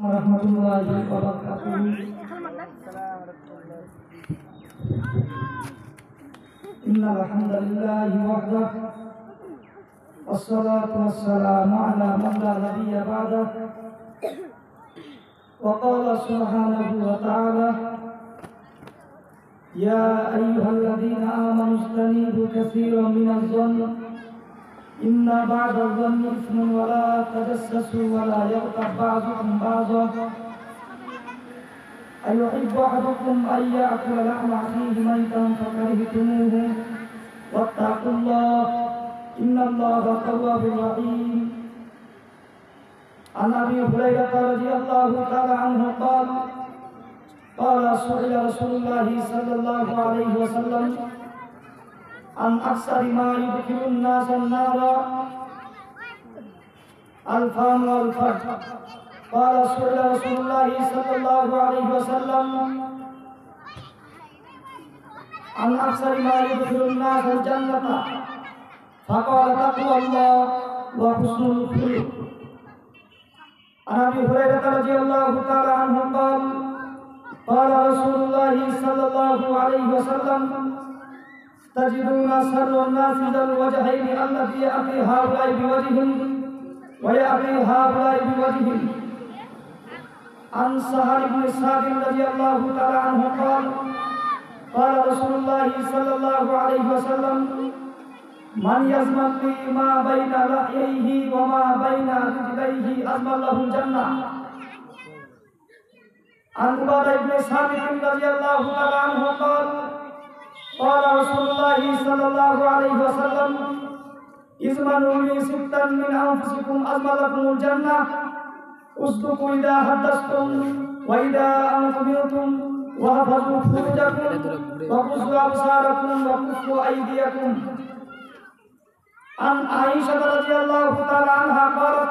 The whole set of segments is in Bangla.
warahmatullahi wabarakatuh. Innal hamdalillahi wahdah wassalatu wassalamu ala man la nabiyya ba'dah. Wa qala subhanahu wa ta'ala ya ayyuhalladzina amanu istanibu katsiran minadh-dhanni inna ba'dadh-dhanni ithmun wa la tajassasu wa la yaghtab ba'dukum ba'dhan ayuhibbu ahadukum an ya'kula lahma akhihi maytan fakarihtumuhu wattaqullaha innallaha tawwabur rahim. An Abi Hurairah radhiyallahu ta'ala anhu qala su'ila Rasulullah sallallahu alaihi wasallam an aksari ma yudkhilun nasa an-nara al-fam wal-farj. Qala su'ila Rasulullah sallallahu alaihi wasallam an aksari ma yudkhilun nasa al-jannata faqala taqwallah wa husnul khuluq. An Abi Hurairah radhiyallahu ta'ala anhu qala Rasulullah sallallahu alaihi wasallam tajiduna sarran nasi dal wajhaini allati ya'ti haula'i biwajhin wa ya'ti haula'i biwajhin. An Sahal ibn Sa'd radhiyallahu ta'ala anhu qala Rasulullah sallallahu alaihi wasallam man yazman li ma baina lahyaihi wa ma baina rijlaihi azmallahu jannah. An Ubadah ibn Samit radhiyallahu ta'ala anhu qala Rasulullah sallallahu alaihi wasallam izmanu li sittan min anfusikum azmalakumul jannah usduqu idha haddastum wa idha antumtum wa hafazu furujakum wa qussu absarakum wa kuffu aydiyakum. An Aisyah radhiyallahu ta'ala anha qalat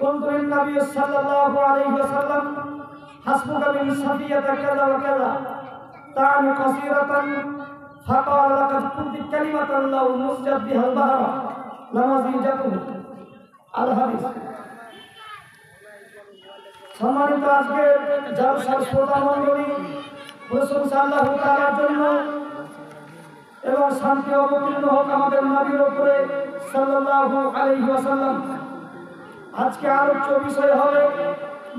kuntu an-nabiy sallallahu alaihi wasallam hasbuka min safiyata kadha wa kadha ta'ani qasiratan faqala laqad kunti kalimatan law musjad biha al-bahra lamazijatuhu al-hadis. সম্মানিত আজকে জলসার শ্রোতা মণ্ডলী, প্রশংসা আল্লাহ তাআলার জন্য এবং শান্তি অবতীর্ণ হোক আমাদের নবীর উপরে সাল্লাল্লাহু আলাইহি ওয়াসাল্লাম। আজকে আলোচ্য বিষয় হবে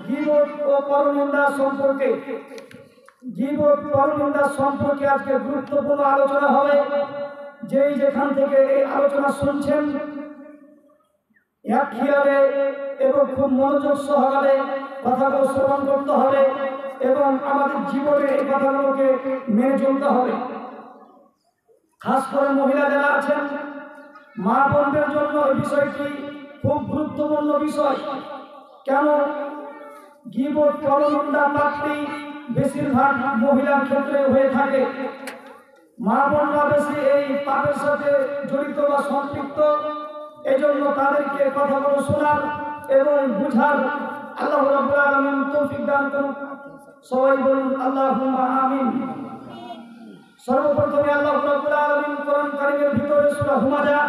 গীবত ও পরনিন্দা সম্পর্কে। গীবত পরনিন্দা সম্পর্কে আজকে গুরুত্বপূর্ণ আলোচনা হবে। যেই যেখান থেকে এই আলোচনা শুনছেন এক খেয়ালে এবং খুব মনোযোগ সহকারে কথাগুলো শ্রবণ করতে হবে এবং আমাদের জীবনে এই কথাগুলোকে মেনে চলতে হবে। খাস করে মহিলা যারা আছেন, মা বোনদের জন্য এই বিষয়টি খুব গুরুত্বপূর্ণ বিষয়। কেন? গীবত পরনিন্দা পাপটি বেশিরভাগ মহিলার ক্ষেত্রে হয়ে থাকে। মা বোনরা বেশি এই পাপের সাথে জড়িত বা সম্পৃক্ত। এই জন্য তাদেরকে কথাগুলো শোনার এবং বুঝার আল্লাহ রাব্বুল আলামিন তৌফিক দান করুন। সবাই বলুন আল্লাহুম্মা আমিন। সর্বপ্রথমে আল্লাহ রাব্বুল আলামিন কোরআন কারীমের ভিতরে সূরা হুমাযা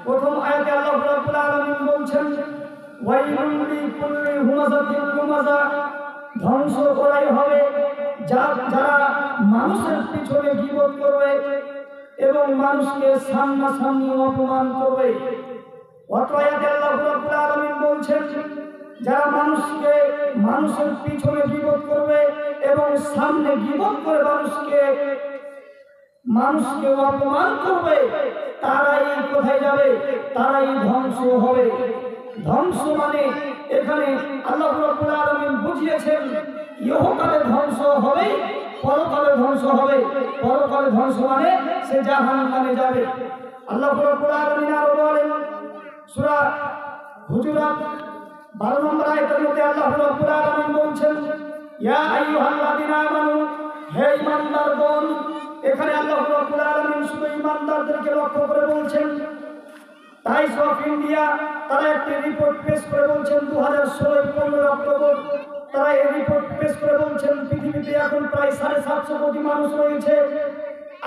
প্রথম আয়াতে আল্লাহ রাব্বুল আলামিন বলছেন ওয়াইলুল লিকুল্লি হুমাযাতিন লুমাযা, ধ্বংস করাই হবে যারা মানুষের পিছনে গীবত করবে এবং মানুষকে সামনাসামনি অপমান করবে। অত্র আয়াতে আল্লাহ রাব্বুল আলামিন বলছেন যারা মানুষের পিছনে গীবত করবে এবং সামনে গীবত করে মানুষকে অপমান করবে, তারাই কোথায় যাবে? তারাই ধ্বংস হবে। ধ্বংস মানে এখানে আল্লাহ রাব্বুল আলামিন বুঝিয়েছেন ইহকালে ধ্বংস হবে, পরকালে ধ্বংস হবে। পরকালে ধ্বংস মানে সে জাহান্নামে যাবে। আল্লাহ রাব্বুল আলামিন আরো বলেন সূরা হুজুরাত 12 নম্বর আয়াতের মধ্যে আল্লাহ রাব্বুল আলামিন বলছেন ইয়া আইয়ুহাল্লাযিনা আমানু, হে ঈমানদারগণ। এখানে আল্লাহ রাব্বুল আলামিন শুধু ঈমানদারদেরকে লক্ষ্য করে বলছেন। টাইমস অফ ইন্ডিয়া তারা একটি রিপোর্ট পেশ করে বলছেন 2016 15 অক্টোবর তারা এই রিপোর্ট পেশ করে বলছেন পৃথিবীতে এখন প্রায় 750 কোটি মানুষ রয়েছে।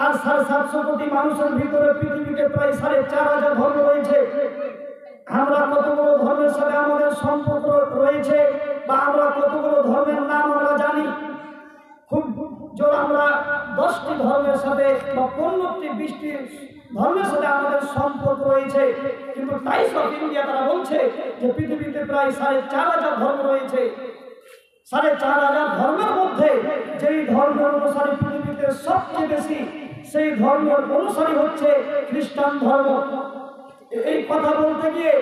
আর 750 কোটি মানুষের ভিতরে পৃথিবীতে প্রায় 4500 ধর্ম রয়েছে। আমরা কতগুলো ধর্মের সাথে আমাদের সম্পর্ক রয়েছে বা আমরা কতগুলো 10টি ধর্মের সাথে বা 15টি 20টি ধর্মের সাথে আমাদের সম্পর্ক রয়েছে, কিন্তু টাইমস অফ ইন্ডিয়া তারা বলছে যে পৃথিবীতে প্রায় 4,500 ধর্ম রয়েছে। 4,500 ধর্মের মধ্যে যেই ধর্মের অনুসারী পৃথিবীতে সবচেয়ে বেশি, সেই ধর্মের অনুসারী হচ্ছে খ্রিস্টান ধর্ম। এই কথা বলতে গিয়ে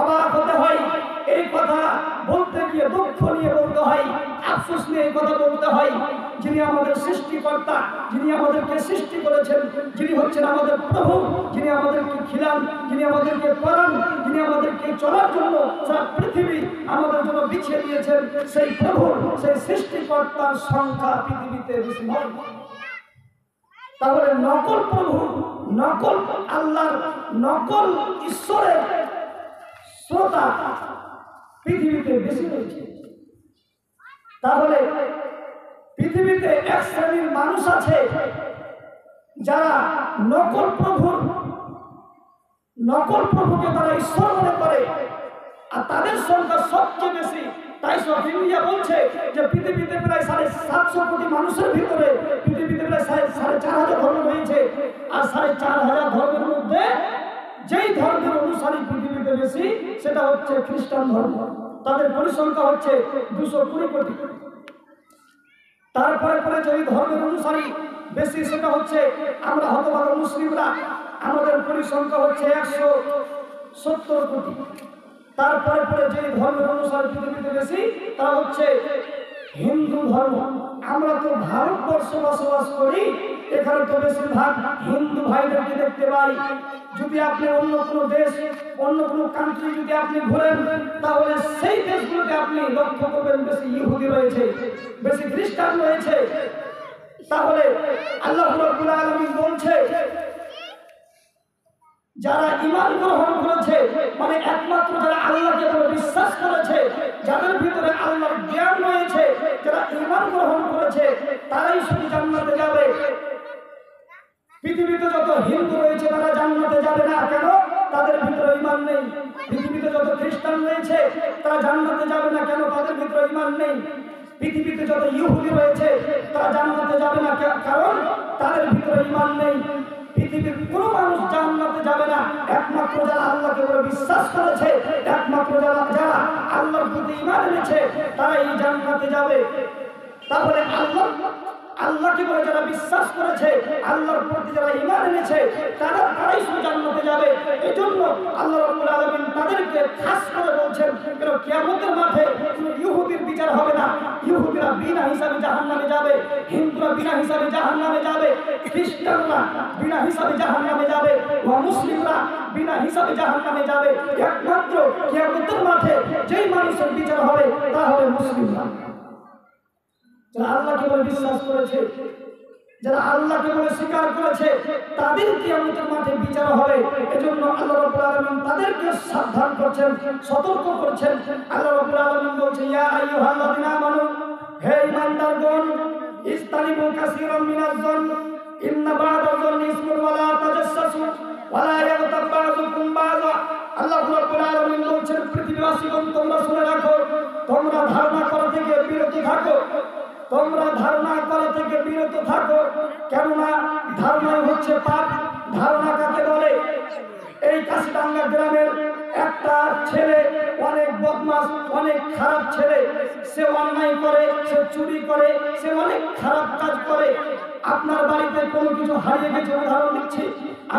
অবাক হতে হয়, এই কথা বলতে গিয়ে দুঃখ নিয়ে বলতে হয়, আফসোস নিয়ে এই কথা বলতে হয়। যিনি আমাদের সৃষ্টিকর্তা, যিনি আমাদেরকে সৃষ্টি করেছেন, যিনি হচ্ছেন আমাদের প্রভু, যিনি আমাদেরকে খিলান, যিনি আমাদেরকে পড়ান, যিনি আমাদেরকে চলার জন্য সারা পৃথিবী আমাদের জন্য বিছিয়ে দিয়েছেন, সেই প্রভু, সেই সৃষ্টিকর্তার সংখ্যা পৃথিবীতে বেশি নয়। তাহলে নকল প্রভু, নকল আল্লাহর, নকল ঈশ্বরের শ্রোতা পৃথিবীতে বেশি রয়েছে। তাহলে পৃথিবীতে এক শ্রেণীর মানুষ আছে যারা নকল প্রভুকে তারা ঈশ্বর মনে করে, আর তাদের সংখ্যা সবচেয়ে বেশি। টাইমস অফ ইন্ডিয়া বলছে যে পৃথিবীতে প্রায় 750 কোটি মানুষের ভিতরে পৃথিবীতে প্রায় 4,500 ধর্ম রয়েছে, আর 4,500 ধর্মের মধ্যে যেই ধর্মের অনুসারী পৃথিবীতে বেশি সেটা হচ্ছে খ্রিস্টান ধর্ম। তাদের পরিসংখ্যা হচ্ছে 220 কোটি। তারপরে পরে যেই ধর্মের অনুসারী বেশি সেটা হচ্ছে আমরা হতভাগা মুসলিমরা, আমাদের পরিসংখ্যা হচ্ছে 170 কোটি। তারপরে পরে যে ধর্মের অনুসারী পৃথিবীতে বেশি তা হচ্ছে হিন্দু ধর্ম। আমরা তো ভারতবর্ষে বসবাস করি, এখানে তো বেশিরভাগ হিন্দু ভাইদেরকে দেখতে পাই। যদি আপনি অন্য কোনো দেশ, অন্য কোনো কান্ট্রি যদি আপনি ঘুরেন, তাহলে সেই দেশগুলোতে আপনি লক্ষ্য করবেন বেশি ইহুদি রয়েছে, বেশি খ্রিস্টান রয়েছে। তাহলে আল্লাহ রাব্বুল আলামিন বলছে যারা ঈমান গ্রহণ করেছে, মানে একমাত্র যারা আল্লাহকে বিশ্বাস করেছে, যাদের ভিতরে আল্লাহর জ্ঞান রয়েছে, যারা ঈমান গ্রহণ করেছে, তারাই শুধু জান্নাতে যাবে। পৃথিবীতে যত হিন্দু রয়েছে তারা জান্নাতে যাবে না, কেন? তাদের ভিতরে ঈমান নেই। পৃথিবীতে যত খ্রিস্টান রয়েছে তারা জান্নাতে যাবে না, কেন? তাদের ভিতরে ঈমান নেই। পৃথিবীতে যত ইহুদি রয়েছে তারা জান্নাতে যাবে না, কারণ তাদের ভিতরে ঈমান নেই। পৃথিবীর কোনো মানুষ জান্নাতে যাবে না, একমাত্র যারা আল্লাহকে বিশ্বাস করেছে, একমাত্র যারা আল্লাহর প্রতি ঈমান এনেছে তারাই জান্নাতে যাবে। তাহলে আল্লাহকে যারা বিশ্বাস করেছে, আল্লাহর প্রতি যারা ঈমান এনেছে, তারাই শুধু জান্নাতে যাবে। এজন্য আল্লাহ রাব্বুল আলামিন তাদেরকে খাস করে বলছেন, কেন কিয়ামতের মাঠে কোনো ইহুদির বিচার হবে না। ইহুদিরা বিনা হিসাবে জাহান্নামে যাবে, হিন্দুরা বিনা হিসাবে জাহান্নামে যাবে, খ্রিস্টানরা বিনা হিসাবে জাহান্নামে যাবে, মুসলিমরা বিনা হিসাবে জাহান্নামে যাবে। একমাত্র কিয়ামতের মাঠে যেই মানুষের বিচার হবে তা হবে মুসলিমরা। যারা আল্লাহকে বিশ্বাস করেছে, যারা আল্লাহকে স্বীকার করেছে, তাদের কিয়ামতের মাঠে বিচার হবে। এজন্য আল্লাহ রাব্বুল আলামিন তাদেরকে সাবধান করছেন, সতর্ক করছেন। আল্লাহ রাব্বুল আলামিন বলছেন, ইয়া আইয়ুহাল্লাযিনা আমানু, হে ঈমানদারগণ, ইসতানিবু কাসীরাম মিনাজ যন্ন, ইন্না বা'দাজ যন্নি ইসমুন ওয়া লা তাজাসসু ওয়া লা ইয়াগতাব বা'দুকুম বা'দা। আল্লাহ রাব্বুল আলামিন বলছেন, পৃথিবীবাসীগণ তোমরা শুনে রাখো, তোমরা ধারণা করা থেকে বিরত থাকো, তোমরা ধারণা করা থেকে বিরত থাকো, কেননা ধারণা হচ্ছে পাপ। ধারণা কাকে বলে? এই কাশিডাঙ্গা গ্রামের একটা ছেলে অনেক বদমাশ, অনেক খারাপ ছেলে, সে অন্যায় করে, সে চুরি করে, সে অনেক খারাপ কাজ করে। আপনার বাড়িতে কোনো কিছু হারিয়ে গেছে, উদাহরণ দিচ্ছি,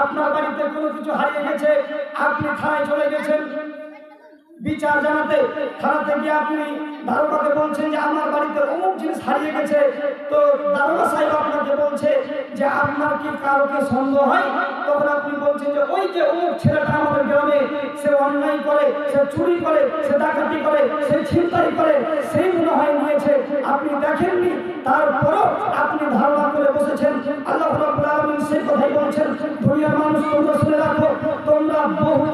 আপনার বাড়িতে কোনো কিছু হারিয়ে গেছে, আপনি থানায় চলে গেছেন বিচার জানাতে। থানাতে গিয়ে আপনি দারোগাকে বলছেন যে আমার বাড়িতে অমুক জিনিস হারিয়ে গেছে, তো দারোগা সাহেব আপনাকে বলছে যে আপনার কি কারোকে সন্দেহ হয়? তখন আপনি বলছেন যে ওই যে অমুক ছেলেটা আমাদের গ্রামে, সে অন্যায় করে, সে চুরি করে, সে ডাকাতি করে, সে ছিনতাই করে, সেই মনে হয় নিয়েছে। আপনি দেখেননি, তারপরও আপনি ধারণা করে বসেছেন। আল্লাহ রাব্বুল আলামিন সেই কথাই বলছেন, দুনিয়ার মানুষ তোমরা শুনে রাখো, তোমরা বহু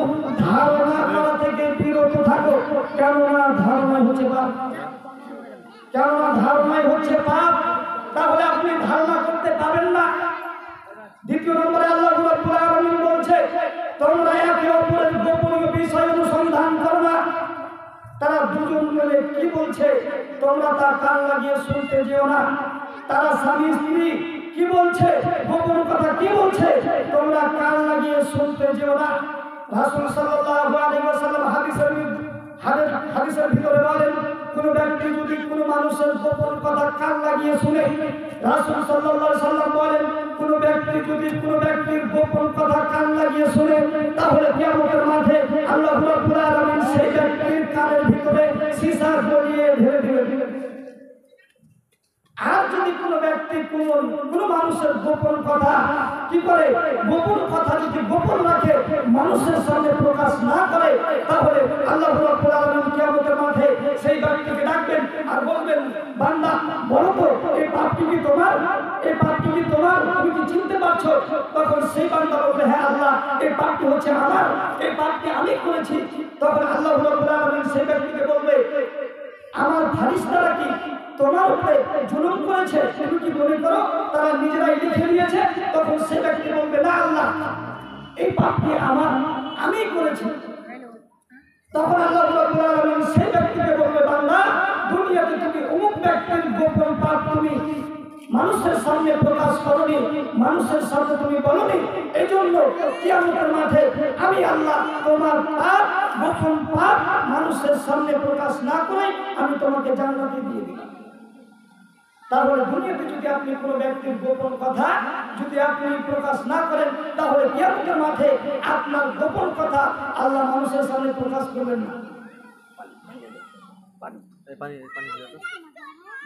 ধারণা করা থেকে বিরত থাকো, কেননা ধারণাই হচ্ছে পাপ, কেননা ধারণাই হচ্ছে পাপ। তাহলে আপনি ধারণা করতে পাবেন না। দ্বিতীয় নম্বরে আল্লাহ রাব্বুল আলামিন বলছে, তোমরা একে অপরের গোপনীয় বিষয় অনুসন্ধান করো না। তারা দুজন মিলে কি বলছে তোমরা তা কান লাগিয়ে শুনতে যেও না। তারা স্বামী স্ত্রী কি বলছে, গোপন কথা কি বলছে, তোমরা কান লাগিয়ে শুনতে যেও না। রাসূল সাল্লাল্লাহু আলাইহি ওয়াসাল্লাম হাদিসের ভিতরে বলেন, কোন ব্যক্তি যদি কোন মানুষের গোপন কথা কান লাগিয়ে শুনে, রাসূল সাল্লাল্লাহু আলাইহি ওয়াসাল্লাম বলেন, কোন ব্যক্তি যদি কোন ব্যক্তির গোপন কথা কান লাগিয়ে শুনে, তাহলে কিয়ামতের মাঠে আল্লাহ রাব্বুল আলামিন সেই ব্যক্তির কানের ভিতরে সীসা গলিয়ে ঢেলে দিবেন। আর যদি কোনো ব্যক্তি কোন মানুষের গোপন কথা কি করে, গোপন কথা যদি গোপন রাখে, মানুষের সামনে প্রকাশ না করে, তাহলে আল্লাহ রাব্বুল আলামিন কিয়ামতের মাঠে সেই ব্যক্তিকে ডাকবেন আর বলবেন, বান্দা বলো তো এই পাপটি কি তোমার, এই পাপটি কি তোমার, তুমি কি চিনতে পারছো? তখন সেই বান্দা বলবে, হ্যাঁ আল্লাহ, এই পাপটি হচ্ছে আমার, এই পাপটি আমি করেছি। তখন আল্লাহ রাব্বুল আলামিন সেই ব্যক্তিকে বলবে, আমার ফেরেশতারা কি তোমার উপরে জুলুম করেছে? তুমি কি মনে করো তারা নিজেরাই লিখে দিয়েছে? তখন সে ব্যক্তি বলবে, না আল্লাহ, এই পাপটি আমার, আমি করেছি। তখন আল্লাহ রাব্বুল আলামিন সেই ব্যক্তিকে বলবে, বান্দা দুনিয়াতে তুমি অমুক ব্যক্তির গোপন পাপ তুমি মানুষের সামনে প্রকাশ করনি, মানুষের সামনে তুমি বলনি, এই জন্য কিয়ামতের মাঠে আমি আল্লাহ তোমার পাপ, গোপন পাপ মানুষের সামনে প্রকাশ না করে আমি তোমাকে জান্নাতে দিয়ে দিলাম। তাহলে দুনিয়াতে যদি আপনি কোনো ব্যক্তির গোপন কথা যদি আপনি প্রকাশ না করেন, তাহলে কিয়ামতের মাঠে আপনার গোপন কথা আল্লাহ মানুষের সামনে প্রকাশ করবেন না।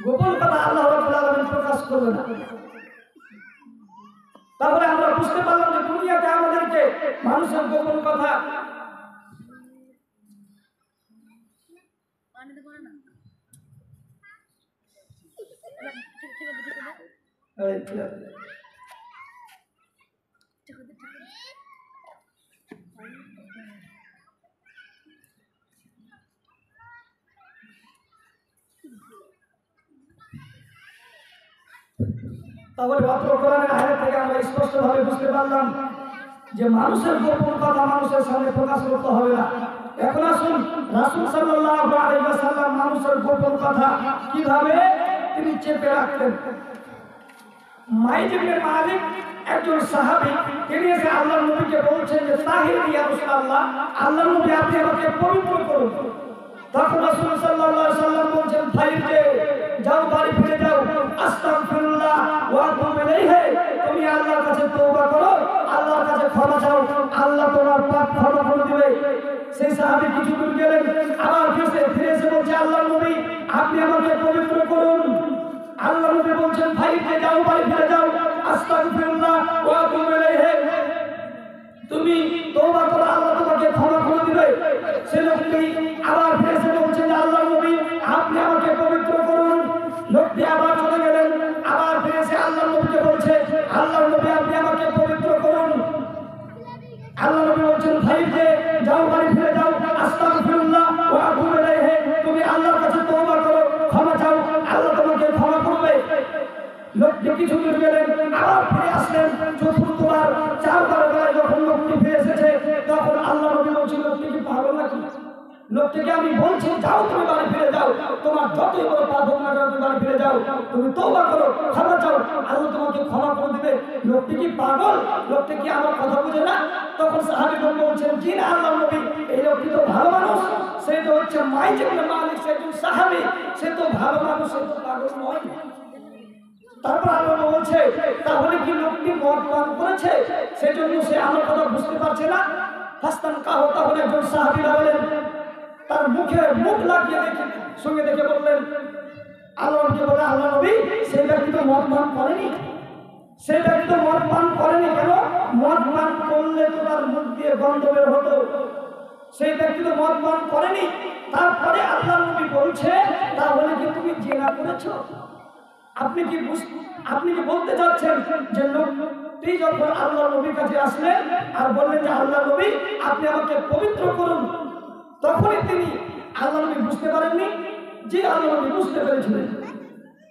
গোপন কথা আল্লাহ রাব্বুল আলামিন প্রকাশ করবে না। তাহলে আমরা বুঝতে পারলাম যে দুনিয়াতে আমাদেরকে মানুষের গোপন কথা তাহলে অত্র কোরআনের আয়াত থেকে আমরা স্পষ্টভাবে বুঝতে পারলাম যে মানুষের গোপন কথা মানুষের সামনে প্রকাশ করতে হবে না। এখন আসুন রাসূল সাল্লাল্লাহু আলাইহি ওয়াসাল্লাম মানুষের গোপন কথা কিভাবে তিনি চেপে রাখতেন। মাইজ ইবনে মালিক একজন সাহাবী, তিনি এসে আল্লাহর নবীকে বলছেন যে তাহির ইয়া রাসূলুল্লাহ, আল্লাহর নবী আপনি আমাকে পবিত্র করুন। তখন রাসূল সাল্লাল্লাহু আলাইহি ওয়াসাল্লাম বলছেন, তাহিরকে যাও, বাড়ি ফিরে যাও, আস্তাগফিরুল্লাহ ওয়া আতুবু ইলাইহি, তুমি আল্লাহর কাছে তওবা করো, আল্লাহর কাছে ক্ষমা চাও, আল্লাহ তোমার পাপ ক্ষমা করে দিবে। সেই সাহাবী কিছু দূর গেলেন, আবার ফিরে এসে বলছে, আল্লাহর নবী আপনি আমাকে পবিত্র করুন। আল্লাহর নবী বলছেন, তাহিরকে যাও, বাড়ি ফিরে যাও, আস্তাগফিরুল্লাহ ওয়া আতুবু ইলাইহি, তুমি তওবা করো, আল্লাহ তোমাকে ক্ষমা করে দিবে। সে লোকটি আবার ফিরে এসে বলছেন, আল্লাহর নবী আপনি আমাকে পবিত্র করুন। লোকটি আবার চলে গেলেন, আবার ফিরে এসে আল্লাহর নবীকে বলছে, আল্লাহর নবী আপনি আমাকে পবিত্র করুন। আল্লাহ নবী বলছেন, ভাইকে যাও, বাড়ি ফিরে যাও, আস্তাগফিরুল্লাহ ওয়া আতুবু ইলাইহি, তুমি আল্লাহর কাছে তওবা করো, ক্ষমা চাও, আল্লাহ তোমাকে ক্ষমা করবে। লোকটি কিছু দূর গেলেন, আবার ফিরে আসলেন, চতুর্থবার চারবার বেলায় যখন লোকটি ফিরে এসেছে, তখন আল্লাহ নবী বলছেন, লোকটি কি পাগল নাকি? লোকটিকে আমি বলছি যাও, তুমি বাড়ি ফিরে যাও, তোমার যতই বড় পাপ হোক না কেন তুমি বাড়ি ফিরে যাও, তুমি তওবা করো, ক্ষমা চাও, আল্লাহ তোমাকে ক্ষমা করে দিবে। লোকটি কি পাগল? লোকটি কি আমার কথা বুঝে না? তখন সাহাবীগণ বলছেন, জি না আল্লাহর নবী, এই লোকটি তো ভালো মানুষ, সে তো হচ্ছে মাইজ ইবনে মালিক, সে একজন সাহাবী, সে তো ভালো মানুষ, সে তো পাগল নয়। তারপর আল্লাহ বলছে, তাহলে কি লোকটি মদ পান করেছে, সেজন্য সে আমার কথা বুঝতে পারছে না? হাসান কাহ, তাহলে একজন সাহাবী বলেন, তার মুখে মুখ লাগিয়ে সঙ্গে দেখে বললেন, আল্লাহকে বলে, আল্লাহ নবী সেই ব্যক্তি তো মদ পান করেনি, সেই ব্যক্তি তো মদ পান করেনি। কেন? মদ পান করলে তো তার মুখ দিয়ে গন্ধ বের হতো, সেই ব্যক্তি তো মদ পান করেনি। তারপরে আল্লাহ নবী বলছে, তাহলে কি তুমি জিনা করেছো? আপনি কি বলতে চাচ্ছেন যে লোকটি যখন আল্লাহ নবীর কাছে আসলেন আর বললেন যে আল্লাহ নবী আপনি আমাকে পবিত্র করুন, তখনই তিনি আল্লাহ নবী বুঝতে পারেননি? যে আল্লাহ নবী বুঝতে পেরেছিলেন।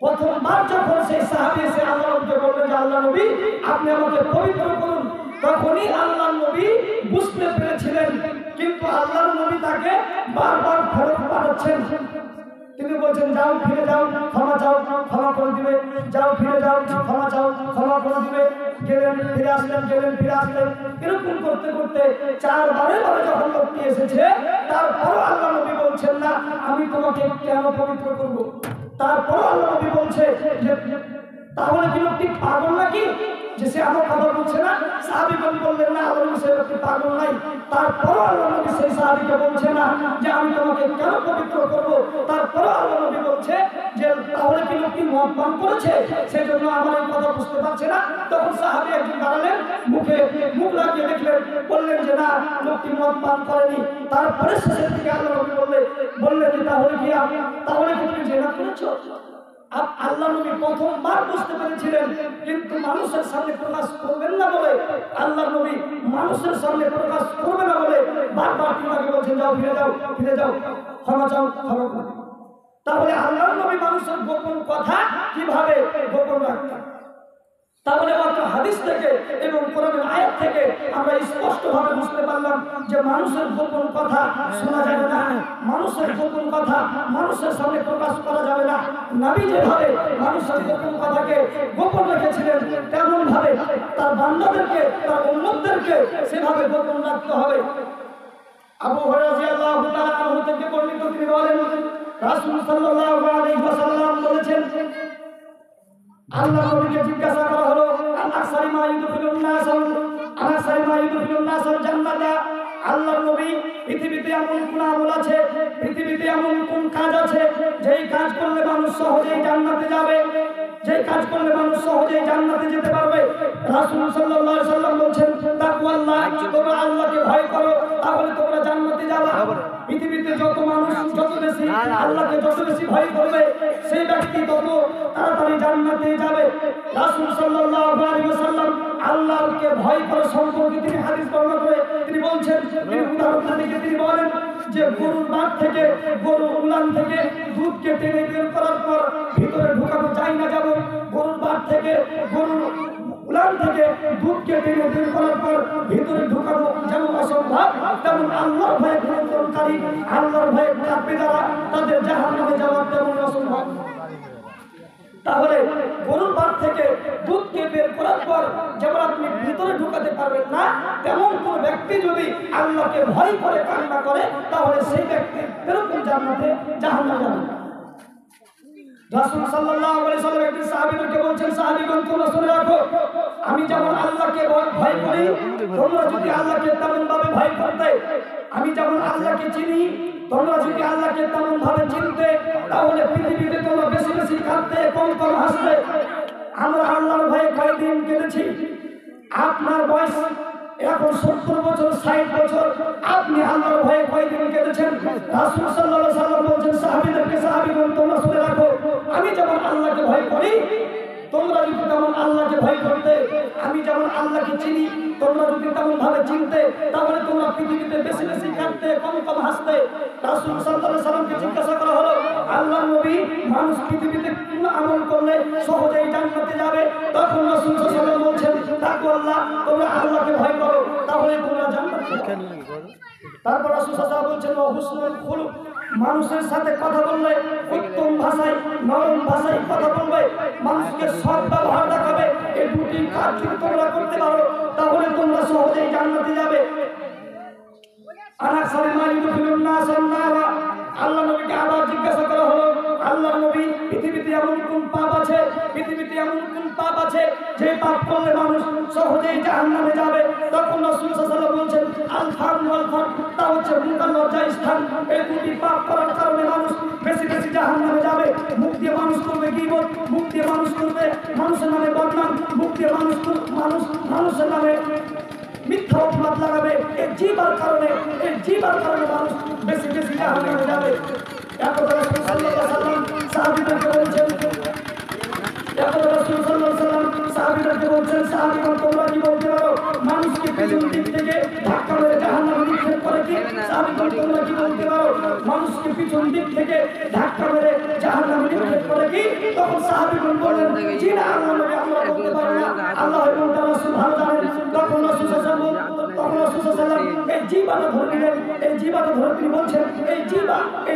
প্রথমবার যখন সেই সাহাবী এসে আল্লাহ নবীকে বললেন যে আল্লাহ নবী আপনি আমাকে পবিত্র করুন, তখনই আল্লাহ নবী বুঝতে পেরেছিলেন, কিন্তু আল্লাহ নবী তাকে বারবার ফেরত পাঠাচ্ছেন। তিনি বলছেন, যাও, ফিরে যাও, ক্ষমা চাও, ক্ষমা করে দিবে, যাও, ফিরে যাও, ক্ষমা চাও, ক্ষমা ফিরে আসলেন, এরকম করতে করতে 4 বারে যখন লোকটি এসেছে, তারপরও আল্লাহ নবী বলছেন না আমি তোমাকে কেন পবিত্র করব। তারপরও আল্লাহ নবী বলছে যে তাহলে কি লোকটি পাগল নাকি যে সে আমার কথা বলছে না? সাহাবীগণ বললেন না, আল্লাহ নবী সে লোকটি পাগল নাই। তারপরও আল্লাহ নবী সেই সাহাবীকে বলছে না যে আমি তোমাকে কেন পবিত্র করব। তারপরও আল্লাহ নবী বলছে যে তাহলে কি লোকটি মদ পান করেছে, সেজন্য আমার এই কথা বুঝতে পারছে না। তখন সাহাবী একজন দাঁড়ালেন, মুখ লাগিয়ে দেখলেন, বললেন যে না, লোকটি মদ পান করেনি। তারপরে শেষের দিকে আল্লাহ নবী বললেন যে তাহলে কি তুমি জেনা করেছো? আল্লাহ নবী প্রথমবার বুঝতে পেরেছিলেন, কিন্তু মানুষের সামনে প্রকাশ করবেন না বলে, আল্লাহ নবী মানুষের সামনে প্রকাশ করবে না বলে বারবার তোমাকে বলছেন যাও, ফিরে যাও, ক্ষমা চাও, ক্ষমা করো। তাহলে আল্লাহ নবী মানুষের গোপন কথা কিভাবে গোপন রাখতেন? তাহলে মাত্র হাদিস থেকে এবং কোরআনের আয়াত থেকে আমরা স্পষ্টভাবে বুঝতে পারলাম যে মানুষের গোপন কথা শোনা যাবে না, মানুষের গোপন কথা মানুষের সামনে প্রকাশ করা যাবে না। নবী যেভাবে মানুষের গোপন কথাকে গোপন রেখেছিলেন, তেমন ভাবে তার বান্দাদেরকে, তার উম্মতদেরকে সেভাবে গোপন রাখতে হবে। আবু হুরায়রা রাদিয়াল্লাহু তাআলা আনহু থেকে বর্ণিত, তিনি বলেন রাসূল সাল্লাল্লাহু আলাইহি ওয়াসাল্লাম বলেছেন, আল্লাহ নবীকে জিজ্ঞাসা করা হলো আনাসারি মা ইউদখিলুন নাসাল জান্নাতা, আল্লাহ নবী পৃথিবীতে এমন কোন আমল আছে, পৃথিবীতে এমন কোন কাজ আছে যেই কাজ করলে মানুষ সহজেই জান্নাতে যাবে, যেই কাজ করলে মানুষ সহজেই জান্নাতে যেতে পারবে? রাসূল সাল্লাল্লাহু আলাইহি ওয়াসাল্লাম বলেন তাকওয়াল্লাহ, তোমরা আল্লাহকে ভয় করো, তাহলে তোমরা জান্নাতে যাবে। পৃথিবীতে যত মানুষ যত বেশি আল্লাহকে যত বেশি ভয় করবে, সেই ব্যক্তি তত তাড়াতাড়ি জান্নাতে যাবে। রাসূল সাল্লাল্লাহু আলাইহি ওয়াসাল্লাম আল্লাহকে ভয় করে সম্পর্কে তিনি হাদিস বর্ণনা করে তিনি বলছেন, তিনি উদাহরণ দিয়ে তিনি বলেন যে গরুর বাট থেকে, গরুর উলান থেকে দুধকে টেনে বের করার পর ভিতরে ঢোকানো যায় না, যেমন গরুর বাট থেকে, গরুর উলান থেকে দুধকে টেনে বের করার পর ভিতরে ঢোকানো যেমন অসম্ভব, তেমন আল্লাহর ভয়ে গ্রহণকারী, আল্লাহর ভয়ে কাঁপবে যারা, তাদের জাহান্নামে যাওয়া তেমন অসম্ভব। তাহলে গরুর বাট থেকে দুধকে বের করার পর যেমন আপনি ভিতরে ঢুকাতে পারবেন না, তেমন কোন ব্যক্তি যদি আল্লাহকে ভয় করে কান্না করে, তাহলে সেই ব্যক্তি এরকম জান্নাতে জাহান্নামে যাবে। রাসূল সাল্লাল্লাহু আলাইহি ওয়াসাল্লাম একটি সাহাবীকে বলছেন, সাহাবীগণ তোমরা শুনে রাখো, আমি যেমন আল্লাহকে ভয় করি, তোমরা যদি আল্লাহকে তেমন ভাবে ভয় করতে, আমি যেমন আল্লাহকে চিনি, তোমরা যদি আল্লাহকে তেমন ভাবে চিনতে, তাহলে পৃথিবীতে তোমরা বেশি বেশি কাঁদতে, কম কম হাসতে। আমরা আল্লাহর ভয়ে কয়দিন কেঁদেছি? আপনার বয়স এখন 70 বছর, 60 বছর, আপনি আল্লাহর ভয়ে কয়দিন কেঁদেছেন? রাসূল সাল্লাল্লাহু আলাইহি ওয়াসাল্লাম বলেন সাহাবীদেরকে, সাহাবীগণ তোমরা শুনে রাখো, আমি যেমন আল্লাহকে ভয় করি, তোমরা যদি তেমন আল্লাহকে ভয় করতে, আমি যেমন আল্লাহকে চিনি, তোমরা যদি তেমন ভাবে চিনতে, তাহলে তোমরা পৃথিবীতে বেশি বেশি কাঁদতে, কম কম হাসতে। রাসূল সাল্লাল্লাহু আলাইহি ওয়াসাল্লামকে জিজ্ঞাসা করা হলো, আল্লাহ নবী মানুষ পৃথিবীতে কোন আমল করলে সহজেই জান্নাতে যাবে? তখন রাসূল সাল্লাল্লাহু আলাইহি ওয়াসাল্লাম বলছেন তাকওয়াল্লাহ, তোমরা আল্লাহকে ভয় করো, তাহলে তোমরা জান্নাতে যাবে। তারপর রাসূল সাল্লাল্লাহু আলাইহি ওয়াসাল্লাম বলছেন হুসনুল খুলুক, মানুষের সাথে কথা বললে উত্তম ভাষায়, নরম ভাষায় কথা বলবে, মানুষকে সৎ ব্যবহার দেখাবে। এই দুটি কাজ যদি তোমরা করতে পারো, তাহলে তোমরা সহজেই জান্নাতে যাবে। আনাসারি মা ইউদখিলুন নাসান নারা, আল্লাহ নবীকে আবার জিজ্ঞাসা করা হলো, আল্লাহ নবী পৃথিবীতে এমন কোন পাপ আছে, পৃথিবীতে এমন কোন পাপ আছে যে পাপ করলে মানুষ সহজেই জাহান্নামে যাবে? তখন রাসূল সাল্লাল্লাহু আলাইহি ওয়াসাল্লাম বলেন আল ফাম ওয়াল ফাম, তা হচ্ছে মুখ আর লজ্জার স্থান। এই দুটি পাপ করার কারণে মানুষ বেশি বেশি জাহান্নামে যাবে। মুখ দিয়ে মানুষ করবে গীবত, মুখ দিয়ে মানুষ করবে মানুষের নামে বদনাম, মুখ দিয়ে মানুষের নামে মিথ্যা অপবাদ লাগাবে। এই জিবার কারণে মানুষ বেশি বেশি জাহান্নামে যাবে। একদা রাসূল সাল্লাল্লাহু আলাইহি ওয়াসাল্লাম সাহাবীদেরকে বলছেন, সাহাবীগণ তোমরা কি বলতে পারো মানুষকে পিছন দিক থেকে ধাক্কা মেরে জাহান্নামে নিক্ষেপ করে কি? সাহাবীগণ তোমরা কি বলতে পারো মানুষকে পিছন দিক থেকে ধাক্কা মেরে জাহান্নামে নিক্ষেপ করে কি? তখন সাহাবীগণ বললেন, জি না আল্লাহ নবী, আমরা বলতে পারি না, আল্লাহ এবং তার রাসূল ভালো জানেন। তখন রাসূল সাল্লাল্লাহু আলাইহি ওয়াসাল্লাম এই জিবাটা ধরে নিলেন, এই জিবাটা ধরে তিনি বলছেন, এই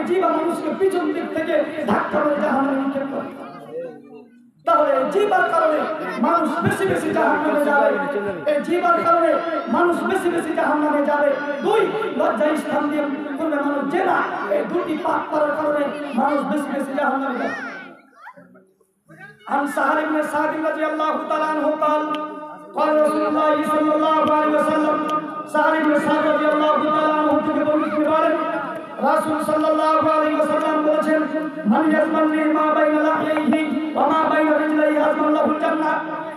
জিবা মানুষকে পিছন দিক থেকে ধাক্কা মেরে জাহান্নামে নিক্ষেপ করে। তাহলে এই জিবার কারণে মানুষ বেশি বেশি জাহান্নামে যাবে। এই জিবার কারণে মানুষ বেশি বেশি জাহান্নামে যাবে। দুই, লজ্জা স্থান দিয়ে করবে মানুষ জেনা। এই দুটি পাপ করার কারণে মানুষ বেশি বেশি জাহান্নামে যাবে। عن سهل بن سعد رضي الله تعالى عنه قال قال رسول الله صلى الله عليه وسلم سهل بن سعد رضي الله تعالى عنه থেকে বর্ণিত বলেন রাসূল সাল্লাল্লাহু আলাইহি ওয়াসাল্লাম বলেছেন মান ইয়াজমানি মা বাইনা লাহিহি ওয়া মা বাইনা রিজলাইহি আযমাল্লাহুল জান্নাহ।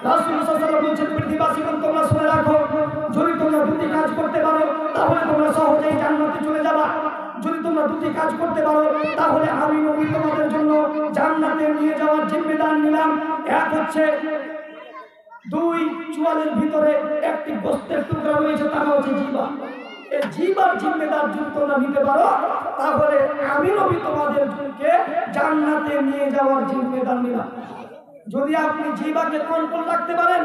রাসূল সাল্লাল্লাহু আলাইহি ওয়াসাল্লাম বলেছেন পৃথিবীবাসীগণ তোমরা শুনে রাখো, যদি তোমরা দুটি কাজ করতে পারো তাহলে তোমরা সহজেই জান্নাতে চলে যাবে। যদি তোমরা দুটি কাজ করতে পারো তাহলে আমি নবী তোমাদের জন্য জান্নাতে নিয়ে যাওয়ার জিম্মেদার নিলাম। এক হচ্ছে দুই, চুয়ালের ভিতরে একটি গোস্তের টুকরা রয়েছে, তা হচ্ছে জিহ্বা। এই জিহ্বার জিম্মেদার যদি তোমরা নিতে পারো তাহলে আমি নবী তোমাদেরকে জান্নাতে নিয়ে যাওয়ার জিম্মেদার নিলাম। যদি আপনি জিহ্বাকে কন্ট্রোল রাখতে পারেন,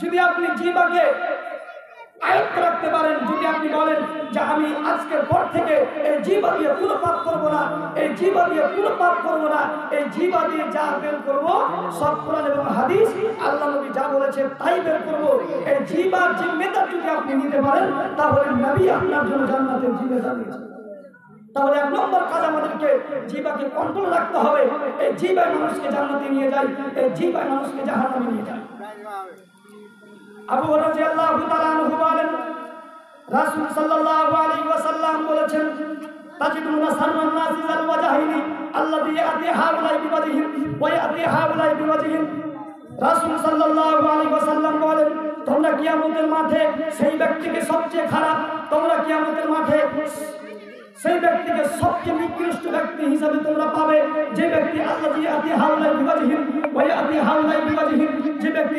যদি আপনি জিহ্বাকে আয়ত্ত রাখতে পারেন, যদি আপনি বলেন যে আমি আজকের পর থেকে এই জিহ্বা দিয়ে কোনো পাপ করবো না, এই জিহ্বা দিয়ে কোনো পাপ করবো না, এই জিহ্বা দিয়ে যা বের করবো সব কোরআন এবং হাদিস আল্লাহ নবী যা বলেছেন তাই বের করবো, এই জিহ্বার জিম্মেদার যদি আপনি নিতে পারেন তাহলে নবী আপনার জন্য জান্নাতের জিম্মেদার নিয়েছেন। তাহলে এক নম্বর কাজ আমাদেরকে জিহ্বাকে কন্ট্রোল রাখতে হবে। এই জিহ্বায় মানুষকে জান্নাতে নিয়ে যায়, এই জিহ্বায় মানুষকে জাহান্নামে নিয়ে যায়। আবু হুরায়রা রাদিয়াল্লাহু তাআলা আনহু বলেন রাসূল সাল্লাল্লাহু আলাইহি ওয়াসাল্লাম বলেছেন তাজিদুনা সাররান নাসি যাল ওয়াজহাইনি আল্লাযী ইয়াতি হাউলাই বিওয়াজহিহি ওয়া ইয়াতি হাউলাই বিওয়াজহিহি। রাসূল সাল্লাল্লাহু আলাইহি ওয়াসাল্লাম বলেন তোমরা কিয়ামতের মাঠে সেই ব্যক্তিকে সবচেয়ে খারাপ, তোমরা কিয়ামতের মাঠে সেই ব্যক্তিকে সবচেয়ে নিকৃষ্ট ব্যক্তি হিসাবে তোমরা পাবে যে ব্যক্তি আল্লাযী ইয়াতি হাউলাই বিওয়াজহিহি ওয়া ইয়াতি হাউলাই বিওয়াজহিহি, যে ব্যক্তি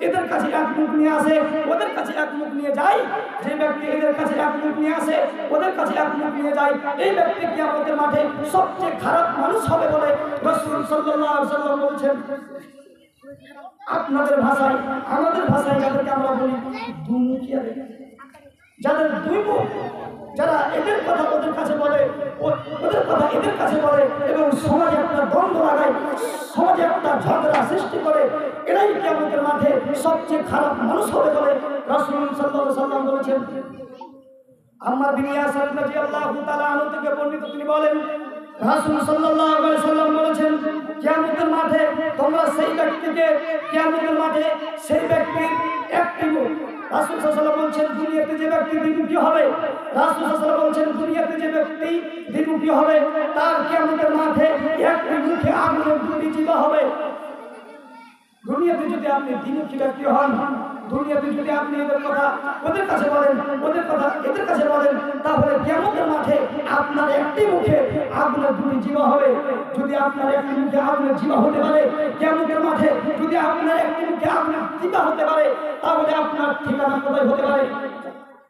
এদের কাছে এক মুখ নিয়ে আসে ওদের কাছে এক মুখ নিয়ে যায়, যে ব্যক্তি এদের কাছে এক মুখ নিয়ে আসে ওদের কাছে এক মুখ নিয়ে যায়, এই ব্যক্তি কিয়ামতের মাঠে সবচেয়ে খারাপ মানুষ হবে বলে রাসূল সাল্লাল্লাহু আলাইহি ওয়াসাল্লাম বলেছেন। আপনাদের ভাষায় আমাদের ভাষায় যাদেরকে আমরা বলি দুমুখিয়া, যাদের দুই মুখ, যারা এদের কথা ওদের কাছে বলে ওদের কথা এদের কাছে বলে এবং সমাজে একটা দ্বন্দ্ব লাগায়, সমাজে একটা ঝগড়া সৃষ্টি করে, এরাই কিয়ামতের মাঠে সবচেয়ে খারাপ মানুষ হবে বলে রাসূল সাল্লাল্লাহু আলাইহি ওয়াসাল্লাম বলেছেন। আম্মার বিন ইয়াসির রাদিয়াল্লাহু তাআলা আনহু থেকে বর্ণিত তিনি বলেন রাসূল সাল্লাল্লাহু আলাইহি ওয়াসাল্লাম বলেছেন কিয়ামতের মাঠে তোমরা সেই ব্যক্তিকে কিয়ামতের মাঠে সেই ব্যক্তির একটি মুখ, রাসূল সাল্লাল্লাহু আলাইহি ওয়াসাল্লাম বলেছেন দুনিয়াতে যে ব্যক্তি দ্বিমুখী হবে, রাসূল সাল্লাল্লাহু আলাইহি ওয়াসাল্লাম বলেছেন দুনিয়াতে যে ব্যক্তি দ্বিমুখী হবে তার কিয়ামতের মাঠে একটি মুখে আগুনের দুটি জিহ্বা হবে। দুনিয়াতে যদি আপনি দ্বিমুখী ব্যক্তি হন, দুনিয়াতে যদি আপনি এদের কথা ওদের কাছে বলেন ওদের কথা এদের কাছে বলেন, তাহলে কিয়ামতের মাঠে আপনার একটি মুখে আগুনের দুটি জিহ্বা হবে। যদি আপনার একটি মুখে আগুনের জিহ্বা হতে পারে কিয়ামতের মাঠে, যদি আপনার একটি মুখে আগুনের জিহ্বা হতে পারে তাহলে আপনার ঠিকানা কোথায় হতে পারে?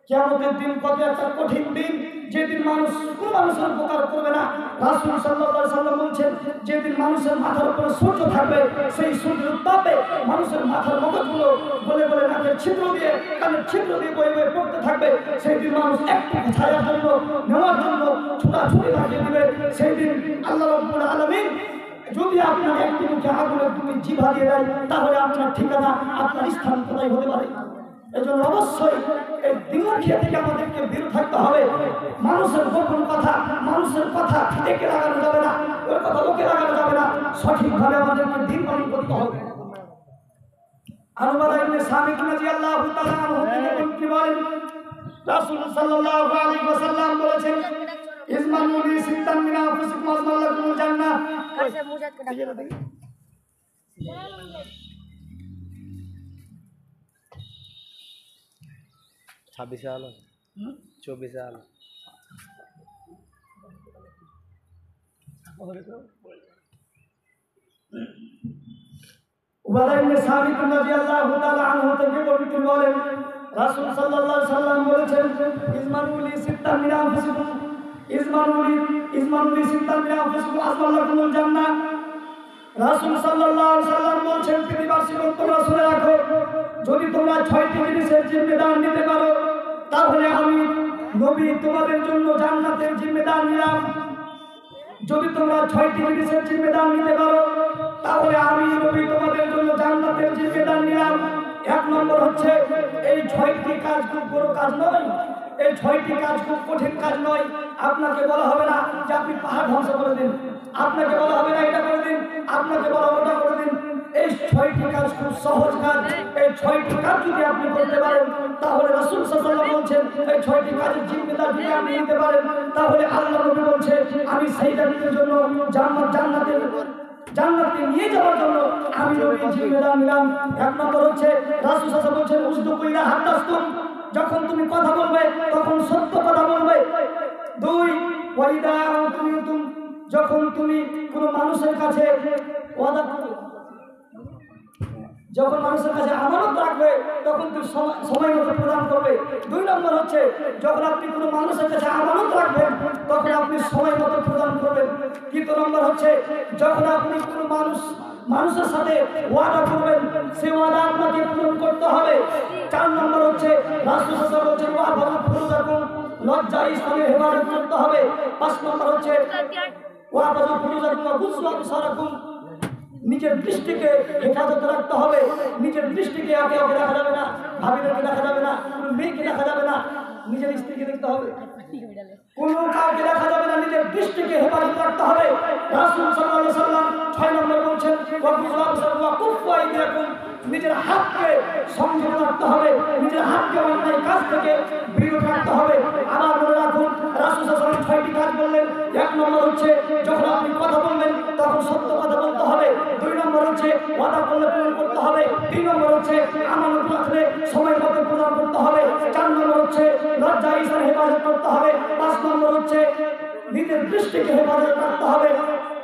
কিয়ামতের দিন কত একটা কঠিন দিন, যেদিন মানুষ কোনো মানুষের উপকার করবে না। রাসূল সাল্লাল্লাহু আলাইহি ওয়াসাল্লাম বলেছেন যেদিন মানুষের মাথার উপরে সূর্য থাকবে, সেই সূর্যের তাপে মানুষের মাথার মগজগুলো গলে গলে নাকের ছিদ্র দিয়ে কানের ছিদ্র দিয়ে বয়ে বয়ে পড়তে থাকবে। সেই দিন মানুষ একটু ছায়ার জন্য নেওয়ার জন্য ছুটাছুটি লাগিয়ে দিবে। সেই দিন আল্লাহ রাব্বুল আলামিন যদি আপনার একটি মুখে আগুনের দুটি জিহ্বা দিয়ে দেয় তাহলে আপনার ঠিকানা আপনার স্থান কোথায় হতে পারে? এজন্য অবশ্যই এই দ্বিমুখিয়া থেকে আমাদেরকে বিরত থাকতে হবে। মানুষের গোপন কথা মানুষের কথা একে লাগানো যাবে না, ওর কথা ওকে লাগানো যাবে না, সঠিকভাবে আমাদেরকে দিন পালন করতে হবে। আনুবাদা ইবনে সামিত রাদিয়াল্লাহু তাআলা আনহু তিনি বলেন রাসূল সাল্লাল্লাহু আলাইহি ওয়াসাল্লাম বলেছেন ইজমানু লি সিত্তান মিন আনফুসিকুম আযমাল্লাকুমুল জান্নাহ। আচ্ছা মুজাদ কে ডাকিয়ে দাও। 26 साल 24 साल উবাদা ইবনে সামিত রাদিয়াল্লাহু তাআলা আনহু থেকে বর্ণিত বলেন রাসূল সাল্লাল্লাহু আলাইহি ওয়াসাল্লাম বলেছেন ইজমানু লি সিত্তান মিন আনফুসিকুম ইজমানু লি সিত্তান মিন আনফুসিকুম আযমাল্লাকুমুল জান্নাহ। রাসূল সাল্লাল্লাহু আলাইহি ওয়াসাল্লাম বলেছেন পৃথিবীবাসীগণ তোমরা শুনে রাখো, যদি তোমরা 6টি জিনিসের জিম্মেদার নিতে পারো তাহলে আমি নবী তোমাদের জন্য জান্নাতের জিম্মেদার নিলাম। যদি তোমরা 6টি জিনিসের জিম্মেদার নিতে পারো তাহলে আমি নবী তোমাদের জিম্মেদার নিলাম। এক নম্বর হচ্ছে এই 6টি কাজ খুব বড় কাজ নয়, এই 6টি কাজ খুব কঠিন কাজ নয়। আপনাকে বলা হবে না যে আপনি পাহাড় ধ্বংস করে দিন, আপনাকে বলা হবে না এটা করে দিন, আপনাকে বলা ওটা করে দিন। এই 6টি কাজ খুব সহজ কাজ। এই 6টি কাজ যদি আপনি করতে পারেন তাহলে রাসূল সাল্লাল্লাহু আলাইহি ওয়াসাল্লাম বলছেন এই 6টি কাজের জিম্মেদার যদি আপনি নিতে পারেন তাহলে আল্লাহ নবী বলছে আমি সেই ব্যক্তির জন্য জান্নাতে নিয়ে যাওয়ার জন্য আমি নবী জিম্মেদার নিলাম। এক নম্বর হচ্ছে রাসূল সাল্লাল্লাহু আলাইহি ওয়াসাল্লাম বলছেন উসদুকু ইলা হাদাসতুম, যখন তুমি কথা বলবে তখন সত্য কথা বলবে। 2 ওয়াইদা তুমিতুম, যখন তুমি কোনো মানুষের কাছে ওয়াদা করবে, যখন মানুষের কাছে আমানত রাখবে তখন তুমি সময় মতো প্রদান করবে। 2 নম্বর হচ্ছে যখন আপনি কোনো মানুষের কাছে আমানত রাখবেন তখন আপনি সময় মতো প্রদান করবেন। 3 নম্বর হচ্ছে যখন আপনি কোনো মানুষের সাথে ওয়াদা করবেন সেই ওয়াদা আপনাকে পূরণ করতে হবে। 4 নম্বর হচ্ছে রাসূল সাল্লাল্লাহু আলাইহি ওয়াসাল্লাম বলেছেন ওয়াফারু ফুরুজাকুম, লজ্জা স্থানে হেফাজত করতে হবে। 5 নম্বর হচ্ছে ওয়াফারু ফুরুজাকুম ওয়া গুসু আবসারাকুম, নিজের দৃষ্টিকে হেফাজত রাখতে হবে। নিজের দৃষ্টিকে আগে দেখা যাবে না, ভাবিদেরকে দেখা যাবে না, কোনো মেয়েকে দেখা যাবে না, নিজের স্ত্রীকে দেখতে হবে, কোনো কাউকে দেখা যাবে না, নিজের দৃষ্টিকে হেফাজত রাখতে হবে। রাসূল সাল্লাল্লাহু আলাইহি ওয়াসাল্লাম 6 নম্বর বলছেন নিজের হাতকে সংযত রাখতে হবে, নিজের হাতকে অন্যায় কাজ থেকে বিরত রাখতে হবে। আবার মনে রাখুন রাসূল সাল্লাল্লাহু আলাইহি ওয়াসাল্লাম 6টি কাজ বললেন। 1 নম্বর হচ্ছে যখন আপনি কথা বলবেন তখন সত্য কথা বলতে হবে। 2 নম্বর হচ্ছে ওয়াদা করলে পূরণ করতে হবে। 3 নম্বর হচ্ছে আমানত রাখলে সময় মতো প্রদান করতে হবে। 4 নম্বর হচ্ছে লজ্জা স্থানে হেফাজত করতে হবে। 5 নম্বর হচ্ছে নিজের দৃষ্টিকে হেফাজত রাখতে হবে।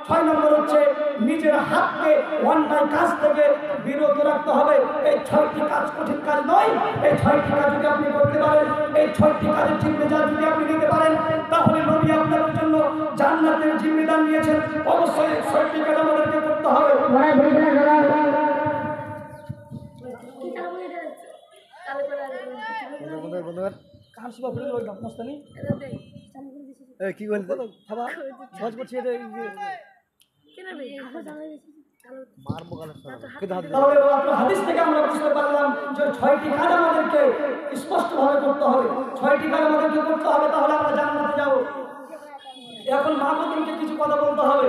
6 নম্বর হচ্ছে নিজের হাতকে অন্যায় কাজ থেকে বিরত রাখতে হবে। এই 6টি কাজ কঠিন কাজ নয়। এই 6টি কাজ যদি আপনি করতে পারেন, এই 6টি কাজের জিম্মেদার যদি আপনি নিতে পারেন তাহলে নবী আপনার জন্য জান্নাতের জিম্মেদার নিয়েছেন। অবশ্যই 6টি কাজ আমাদেরকে করতে হবে। কি বলতে খাবার সহজ করছি এটা তাহলে আপনার হাদিস থেকে আমরা বুঝতে পারলাম যে 6টি কাজ আমাদেরকে স্পষ্টভাবে করতে হবে। 6টি কাজ আমাদেরকে করতে হবে তাহলে আমরা জান্নাতে যাব। এখন মা বোনকে কিছু কথা বলতে হবে।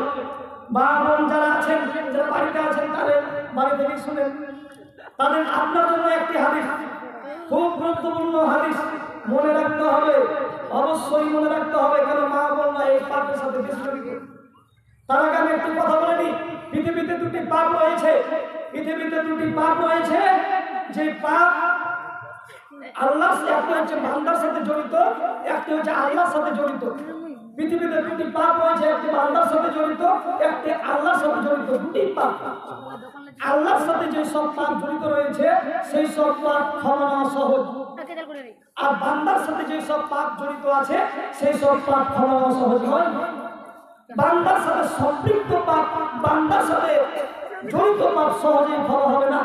মা বোন যারা আছেন, যারা বাড়িতে আছেন তাদের বাড়ি থেকে শুনেন। তাদের আপনার জন্য একটি হাদিস, খুব গুরুত্বপূর্ণ হাদিস মনে রাখতে হবে, অবশ্যই মনে রাখতে হবে। কারণ মা বোনরা এই পাপের সাথে বেশি জড়িত। তার আগে আমি একটু কথা বলে নিই। পৃথিবীতে 2টি পাপ রয়েছে, পৃথিবীতে 2টি পাপ রয়েছে যে পাপ আল্লাহ, একটা হচ্ছে বান্দার সাথে জড়িত, একটা হচ্ছে আল্লাহর সাথে জড়িত। পৃথিবীতে 2টি পাপ রয়েছে, একটি বান্দার সাথে জড়িত, একটি আল্লাহর সাথে জড়িত। 2টি পাপ। আল্লাহর সাথে যে সব পাপ জড়িত রয়েছে সেই সব পাপ ক্ষমা নেওয়া সহজ, আর বান্দার সাথে যে সব পাপ জড়িত আছে সেই সব পাপ ক্ষমা নেওয়া সহজ নয়। বান্দার সাথে সম্পৃক্ত পাপ, বান্দার সাথে জড়িত পাপ সহজেই ক্ষমা হবে না।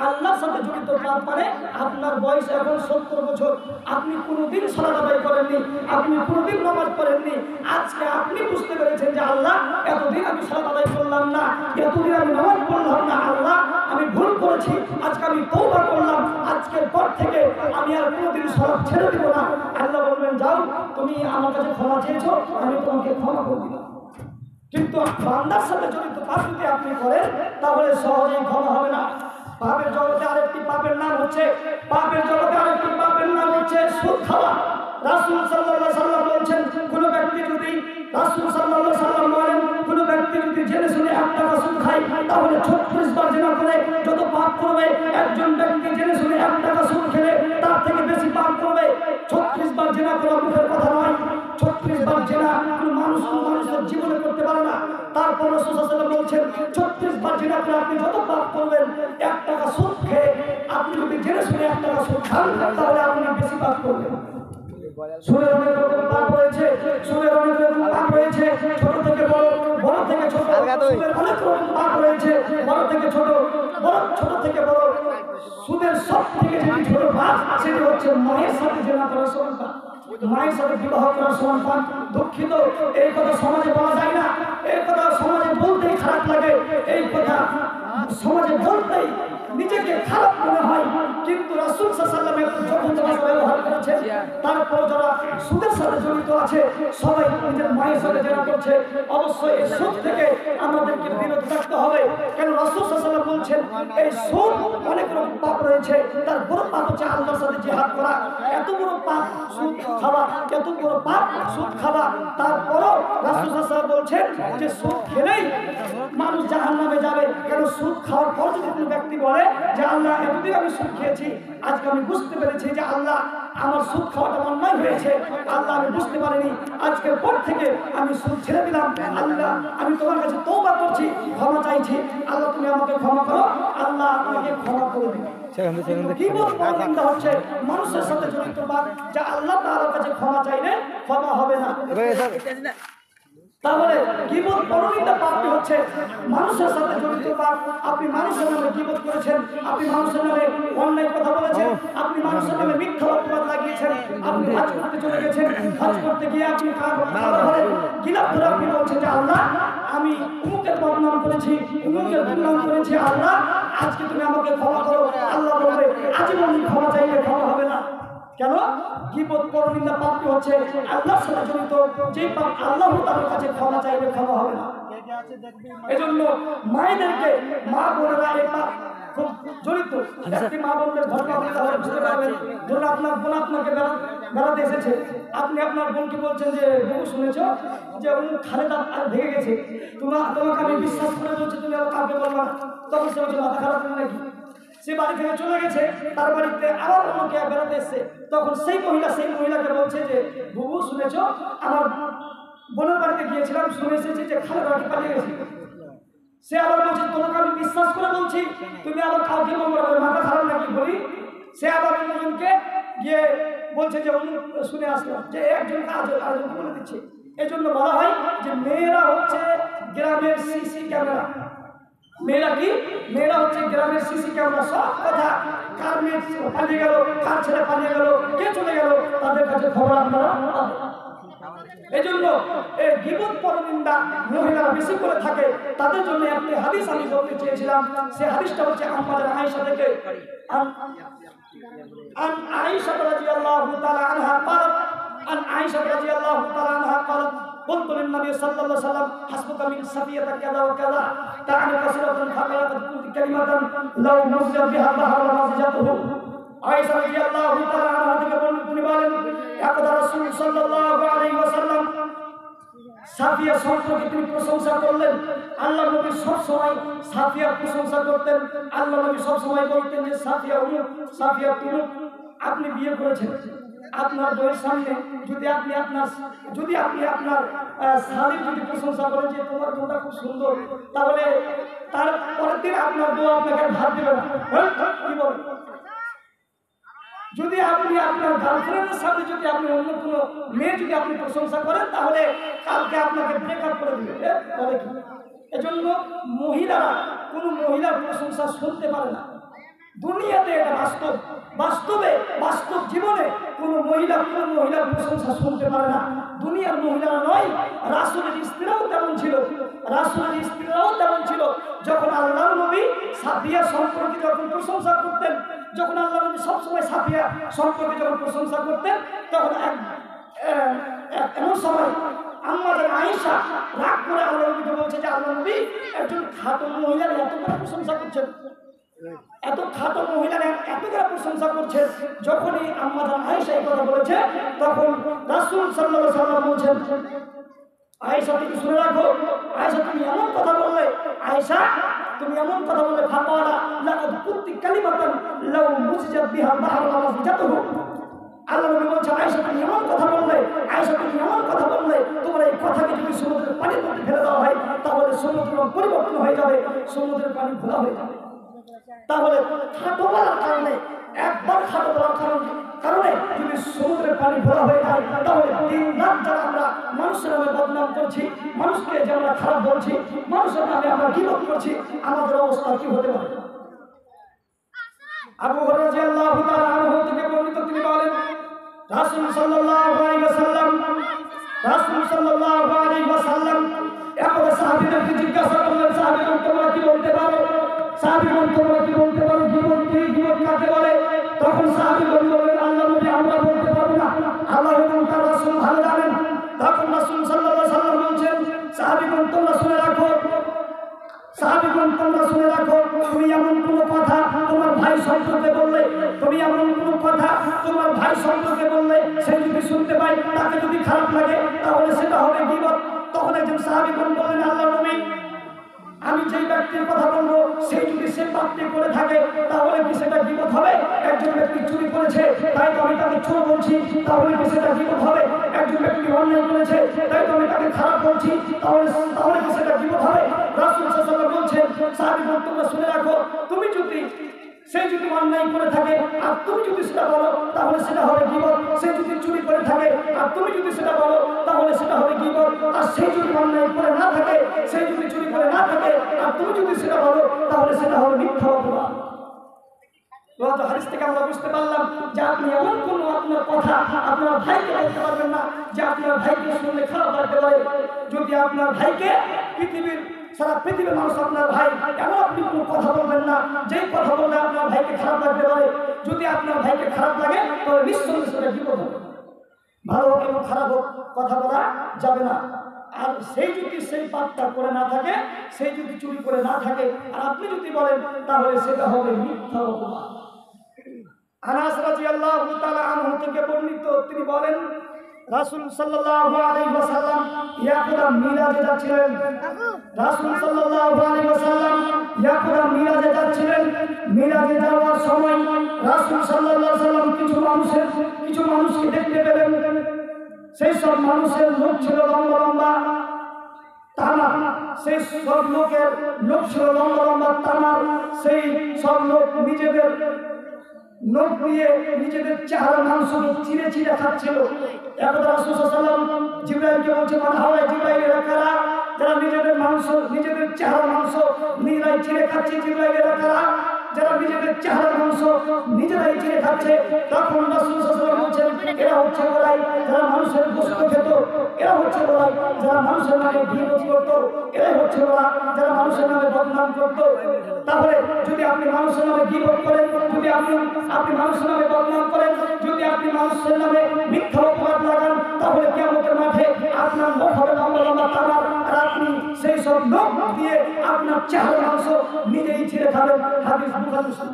আল্লাহর সাথে জড়িত পাপ মানে আপনার বয়স এখন 70 বছর, আপনি কোনোদিন সালাত আদায় করেননি, আপনি কোনোদিন নামাজ পড়েননি। আজকে আপনি বুঝতে পেরেছেন যে আল্লাহ এতদিন আমি সালাত আদায় করলাম না, এতদিন আমি নামাজ পড়লাম না, আল্লাহ আমি ভুল করেছি, আজকে আমি তওবা করলাম, আজকের পর থেকে আমি আর কোনোদিন সালাত ছেড়ে দিব না। আল্লাহ বলবেন যাও তুমি আমার কাছে ক্ষমা চেয়েছো, আমি তোমাকে ক্ষমা করে দিলাম। কিন্তু বান্দার সাথে জড়িত পাপ যদি আপনি করেন তাহলে সহজেই ক্ষমা হবে না। পাপের জগতে আরেকটি পাপের নাম হচ্ছে, পাপের জগতে আরেকটি পাপের নাম হচ্ছে সুদ খাওয়া। রাসূল সাল্লাল্লাহু আলাইহি ওয়াসাল্লাম বলেছেন কোন ব্যক্তি যদি, রাসূল সাল্লাল্লাহু আলাইহি ওয়াসাল্লাম বলেন কোন ব্যক্তি যদি জেনে শুনে 1 টাকা সুদ খায় তাহলে 36 বার জিনা করে যত পাপ করবে, একজন ব্যক্তি জেনে শুনে 1 টাকা সুদ খেলে তার থেকে বেশি পাপ করবে। 36 বার জিনা করা মুখের কথা নয়, 36 বার জিনা কোনো মানুষের জীবনে করতে পারে না। তারপর রাসূল সাল্লাল্লাহু আলাইহি ওয়াসাল্লাম বলছেন 36 বার জিনা করে আপনি যত পাপ করবেন, 1 টাকা সুদ খেয়ে আপনি যদি জেনে শুনে 1 টাকা সুদ খান তাহলে আপনি বেশি পাপ করবেন। সুদের অনেক রকম পাপ রয়েছে, সুদের অনেক রকম পাপ রয়েছে, ছোট থেকে বড়, বড় থেকে ছোট, সুদের অনেক রকম পাপ রয়েছে, বড় থেকে ছোট, বড় ছোট থেকে বড়। সুদের সব থেকে যেটি ছোট পাপ সেটি হচ্ছে মায়ের সাথে জেনা করা সমান পাপ, মায়ের সাথে বিবাহ করা সমান পাপ। দুঃখিত, এই কথা সমাজে বলা যায় না, এই কথা সমাজে বলতেই খারাপ লাগে, এই কথা সমাজে বলতেই নিজেকে খারাপ মনে হয়, কিন্তু রাসূল সাল্লাল্লাহু আলাইহি ওয়াসাল্লাম যখন ভাষা ব্যবহার করেছেন, তারপর যারা সুদের সাথে জড়িত আছে সবাই নিজের মায়ের সাথে জেনা করছে, অবশ্যই এই সুদ থেকে আমাদেরকে বিরত থাকতে হবে। কেন রাসূল সাল্লাল্লাহু আলাইহি ওয়াসাল্লাম বলছেন এই সুদ অনেক রকম পাপ রয়েছে, তার বড় পাপ হচ্ছে আল্লাহর সাথে জিহাদ করা। এত বড় পাপ সুদ খাওয়া, এত বড় পাপ সুদ খাওয়া। তারপরও রাসূল সাল্লাল্লাহু আলাইহি ওয়াসাল্লাম বলছেন যে সুদ খেলেই মানুষ জাহান্নামে যাবে। কেন সুদ খাওয়ার পর যদি কোনো ব্যক্তি বলে যে আল্লাহ এতদিন আমি সুদ খেয়েছি, আজকে আমি বুঝতে পেরেছি যে আল্লাহ আমার সুদ খাওয়াটা অন্যায় হয়েছে, আল্লাহ আমি বুঝতে পারিনি, আজকের পর থেকে আমি সুদ ছেড়ে দিলাম, আল্লাহ আমি তোমার কাছে তওবা করছি, ক্ষমা চাইছি, আল্লাহ তুমি আমাকে ক্ষমা করো, আল্লাহ আমাকে ক্ষমা করে দিন। গীবত পরনিন্দা হচ্ছে মানুষের সাথে জড়িত পাপ, যা আল্লাহ তাআলার কাছে ক্ষমা চাইলে ক্ষমা হবে না। তাহলে গীবত পরনিন্দা পাপটি হচ্ছে মানুষের সাথে জড়িত পাপ। আপনি মানুষের নামে গীবত করেছেন, আপনি মানুষের নামে অন্যায় কথা বলেছেন, আপনি মানুষের নামে মিথ্যা অপবাদ লাগিয়েছেন, আপনি হজ করতে চলে গেছেন, হজ করতে গিয়ে আপনি গিলাপ ধরে আপনি বলছেন যে আল্লাহ আমি উমুকের বদনাম করেছি, উমুকের বদনাম করেছি, আল্লাহ আজকে তুমি আমাকে ক্ষমা করো। আল্লাহ বলবে আজীবন ক্ষমা চাইলে ক্ষমা হবে না। কেন? গীবত পরনিন্দা পাপটি হচ্ছে আল্লাহর সাথে জড়িত, যে পাপ আল্লাহ তাআলার কাছে ক্ষমা চাইলে ক্ষমা হবে না। এজন্য মায়েদেরকে, মা বোনেরা এই পাপ খুব জড়িত। একটি মা বোনদের ঘটনা আপনারা বুঝতে পারবেন। ধরুন আপনার বোন আপনাকে বেড়াতে এসেছে, আপনি আপনার বোনকে বলছেন যে বহু শুনেছ যে উনি খালেদা আর ভেঙে গেছে, তোমাকে আমি বিশ্বাস করে বলছি তুমি আমার কাউকে বলবা না। তখন সে বলছে মাথা খারাপ করে নাকি, সে বাড়ি থেকে চলে গেছে, তার বাড়িতে আবার অন্যকে বেড়াতে এসছে, তখন সেই মহিলাকে বলছে যে বুবু শুনেছ আমার বোনের বাড়িতে গিয়েছিলাম, শুনে এসেছি যে খালেদা পালিয়ে গেছে। সে আবার বলছে তোমাকে আমি বিশ্বাস করে বলছি তুমি আবার কাউকে বলবো না, মাথা খারাপ নাকি বলি। সে আবার অন্যজনকে গিয়ে বলছে যে অন্য শুনে আসলাম যে একজন আরেকজন বলে দিচ্ছে। এই জন্য বলা হয় যে মেয়েরা হচ্ছে গ্রামের সিসি ক্যামেরা। মেয়েরা কি? মেয়েরা হচ্ছে গ্রামের সিসি ক্যামেরা। সব কথা কার মেয়ে পালিয়ে গেল, কার ছেলে পালিয়ে গেল, কে চলে গেল, তাদের কাছে খবর আপনারা পাবেন। এই জন্য এই গীবত পরনিন্দা মহিলারা বেশি করে থাকে, তাদের জন্য একটি হাদিস আমি বলতে চেয়েছিলাম। সেই হাদিসটা হচ্ছে আমাদের আয়েশা থেকে। আন আয়েশা রাদিয়াল্লাহু তাআলা আনহা قالت عن عائشة رضي الله تعالى عنها قالت قلت للنبي صلى الله عليه وسلم حسبك من صفية كذا وكذا تعني كثيرة فقالت قلت كلمة لو مزج بها البحر لمزجته। আয়েশা রাদিয়াল্লাহু তাআলা আনহা থেকে তিনি বলেন একদা রাসূল সাল্লাল্লাহু আলাইহি ওয়াসাল্লাম সাফিয়া সম্পর্কে তিনি প্রশংসা করলেন। আল্লাহ নবী সব সময় সাফিয়ার প্রশংসা করতেন। আল্লাহ নবী সব সময় বলতেন যে সাফিয়া উমুক, সাফিয়া তুমুক। আপনি বিয়ে করেছেন, আপনার বউয়ের সামনে যদি আপনি আপনার স্বামীর যদি প্রশংসা করেন যে তোমার বউটা খুব সুন্দর, তাহলে তার পরের দিন আপনার বউ আপনাকে ভাত দেবে না। কি বলেন? যদি আপনি আপনার গার্লফ্রেন্ডের সামনে যদি আপনি অন্য কোনো মেয়ে যদি আপনি প্রশংসা করেন, তাহলে কালকে আপনাকে ব্রেকআপ করে দিবে। বলে কি? এজন্য মহিলারা কোনো মহিলার প্রশংসা শুনতে পারে না। দুনিয়াতে এটা বাস্তব জীবনে কোনো মহিলার প্রশংসা শুনতে পারে না। দুনিয়ার মহিলারা নয়, রাসূলের স্ত্রীরাও তেমন ছিল। যখন আল্লাহর নবী সাফিয়া সম্পর্কে যখন প্রশংসা করতেন, যখন আল্লাহ নবী সবসময় সাফিয়া সম্পর্কে যখন প্রশংসা করতেন, তখন এমন সময় আমাদের আয়েশা রাগ করে আল্লাহ নবীকে বলছে যে আল্লাহ নবী একজন খাটো মহিলার এত করে প্রশংসা করছেন, এত খাটো মহিলারা এত করে প্রশংসা করছে। যখনই আমাদের আয়েশা এই কথা বলেছে, তখন রাসূল সাল্লাল্লাহু আলাইহি ওয়াসাল্লাম বলছেন আয়েশা তুমি শুনে রাখো, আয়েশা তুমি এমন কথা বললে, ফাকালা লাকাদ কুনতি কালিমাতান লাউ মুজিজাত বিহা বাহরু লামাজিজাতুহু। আল্লাহ নবী বলছেন আয়েশা তুমি এমন কথা বললে, তোমার এই কথাকে যদি সমুদ্রের পানির মধ্যে ফেলে দেওয়া হয়, তাহলে সমুদ্র পরিবর্তন হয়ে যাবে, সমুদ্রের পানি ঘোলা হয়ে যাবে। তাহলে খাটো বলার কারণে, একবার খাটো বলার কারণে যদি সমুদ্রের পানি ঘোলা হয়ে যায়, তাহলে দিন রাত যারা আমরা মানুষের নামে বদনাম করছি, মানুষকে যে আমরা খারাপ বলছি, মানুষের নামে আমরা গীবত করছি, আমাদের অবস্থা কি হতে পারে? আবু হুরায়রা রাদিয়াল্লাহু তাআলা আনহু থেকে বর্ণিত, তিনি বলেন রাসূল সাল্লাল্লাহু আলাইহি ওয়াসাল্লাম একবার সাহাবীদেরকে জিজ্ঞাসা করলেন, সাহাবীগণ তোমরা কি বলতে পারো? সাহাবীগণ তোমরা শুনে রাখো, তুমি এমন কোনো কথা তোমার ভাই সম্পর্কে বললে, তুমি এমন কোনো কথা তোমার ভাই সম্পর্কে বললে, সে যদি শুনতে পায়, তাকে যদি খারাপ লাগে, তাহলে সেটা হবে গীবত। তখন একজন সাহাবীগণ বললেন, আল্লাহর নবী, আমি যেই ব্যক্তির কথা বলবো সেই যদি সে পাপটি করে থাকে, তাহলে কি সেটা গীবত হবে? একজন ব্যক্তি চুরি করেছে, তাই তো আমি তাকে চোর বলছি, তাহলে কি সেটা গীবত হবে? একজন ব্যক্তি অন্যায় করেছে, তাই তো আমি তাকে খারাপ বলছি, তাহলে কি সেটা গীবত হবে? রাসূল সাল্লাল্লাহু আলাইহি ওয়াসাল্লাম বলছেন, সাহাবীগণ তোমরা শুনে রাখো, তুমি যদি সে যদি অন্যায় করে থাকে আর তুমি যদি সেটা বলো, তাহলে সেটা হবে গীবত। সে যদি চুরি করে থাকে আর তুমি যদি সেটা বলো, তাহলে সেটা হবে গীবত। আর সে যদি অন্যায় করে না থাকে, সে যদি চুরি করে না থাকে আর তুমি যদি সেটা বলো, তাহলে সেটা হবে মিথ্যা অপবাদ। হাদিস থেকে আমরা বুঝতে পারলাম যে আপনি এমন কোনো আপনার কথা আপনার ভাইকে বলতে পারবেন না যে আপনার ভাইকে শুনলে খারাপ লাগতে পারে। যদি আপনার ভাইকে সারা পৃথিবীর মানুষ আপনার ভাই, এমন আপনি কোনো কথা বলবেন না যেই কথা বললে আপনার ভাইকে খারাপ লাগতে পারে। যদি আপনার ভাইকে খারাপ লাগে, তাহলে নিঃসন্দেহে সেটা বিপদ হবে। ভালো হোক এবং খারাপ হোক, কথা বলা যাবে না। আর সেই যদি সেই পাপটা করে না থাকে, সেই যদি চুরি করে না থাকে, আর আপনি যদি বলেন, তাহলে সেটা হবে মিথ্যা অপবাদ। আনাস রাদিয়াল্লাহু তাআলা আনহু থেকে বর্ণিত, তিনি বলেন, রাসূল সাল্লাল্লাহু আলাইহি ওয়াসাল্লাম ইয়াকুরা মিরাজে যাচ্ছিলেন। রাসূল সাল্লাল্লাহু আলাইহি ওয়াসাল্লাম ইয়াকুরা মিরাজে যাচ্ছিলেন। মিরাজে যাওয়ার সময় রাসূল সাল্লাল্লাহু আলাইহি ওয়াসাল্লাম কিছু মানুষকে দেখতে পেলেন। সেই সব মানুষের মুখ ছিল লম্বা লম্বা তামা। সেই সব লোকের মুখ ছিল লম্বা লম্বা তামা। সেই সব লোক নিজেদের নখ দিয়ে নিজেদের চেহারা মাংসকে চিরে চিরে খাচ্ছিল। একদা রাসূল সাল্লাল্লাহু আলাইহি ওয়াসাল্লাম জিবরাইলকে বলছে, মান হাওয়া জিবরাইলের কারা, যারা নিজেদের মাংস নিজেদের চেহারা মাংস নিজেরাই চিরে খাচ্ছে। জিবরাইলের কারা, যারা নিজেদের চেহারা মাংস নিজেরাই চিরে খাচ্ছে। তখন রাসূল সাল্লাল্লাহু আলাইহি ওয়াসাল্লাম বলছেন, এরা হচ্ছে ওরাই যারা মানুষের গোশত খেত, এরা হচ্ছে ওরাই যারা মানুষের নামে গীবত করত, এরাই হচ্ছে ওরা যারা মানুষের নামে বদনাম করত। তাহলে যদি আপনি মানুষের নামে গীবত করেন, যদি আপনি মানুষের নামে বদনাম করেন, যদি আপনি মানুষের নামে মিথ্যা অপবাদ লাগান, তাহলে কিয়ামতের মাঠে আপনার মুখ হবে লম্বা লম্বা তামার, আর আপনি সেই সব নখ দিয়ে আপনার চেহারা মাংস নিজেই ছিঁড়ে খাবেন। হাদিস বুখারী মুসলিম।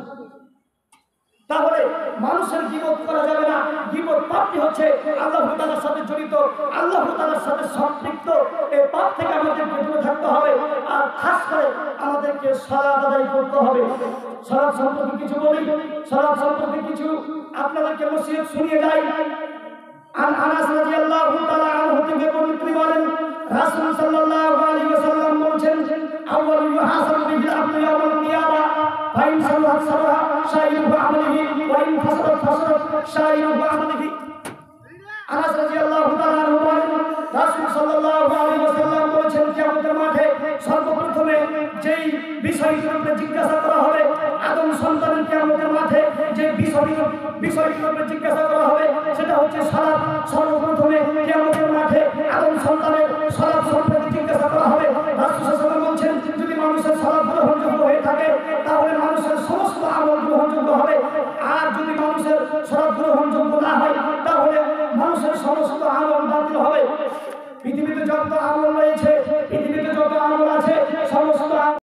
তাহলে মানুষের গীবত করা যাবে না। গীবত পাপটি হচ্ছে আল্লাহ তাআলার সাথে জড়িত, আল্লাহ তাআলার সাথে সম্পৃক্ত। এই পাপ থেকে আমাদেরকে দূরে থাকতে হবে। আর খাস করে আমাদেরকে সালাত আদায় করতে হবে। সালাত সম্পর্কে কিছু বলি, সালাত সম্পর্কে কিছু আপনাদেরকে নসিহত শুনিয়ে যাই। আনাস রাদিয়াল্লাহু তাআলা আনহু থেকে বর্ণিত বলেন, রাসূল সাল্লাল্লাহু আলাইহি ওয়াসাল্লাম বলেছেন, আউয়ালু ইউহাসাবু বিল আবদি ইয়াওমাল কিয়ামা ফাইন সালাত সালাহ শাইরু বা'মালিহি ওয়া ইন ফাসাদাত ফাসাদাত শাইরু বা'মালিহি। আনাস রাদিয়াল্লাহু তাআলা আনহু বলেন, রাসূল সাল্লাল্লাহু আলাইহি ওয়াসাল্লাম বলেছেন, কিয়ামতের মাঠে সর্বপ্রথমে যেই বিষয়টির উপরে জিজ্ঞাসা করা হবে, আদম সন্তানের কিয়ামতের মাঠে যে বিষয়টির উপরে জিজ্ঞাসা করা হবে, সেটা হচ্ছে সালাত। সর্বপ্রথমে কিয়ামতের মাঠে আদম সন্তানের সালাত সম্পর্কে জিজ্ঞাসা করা হবে। রাসূল সাল্লাল্লাহু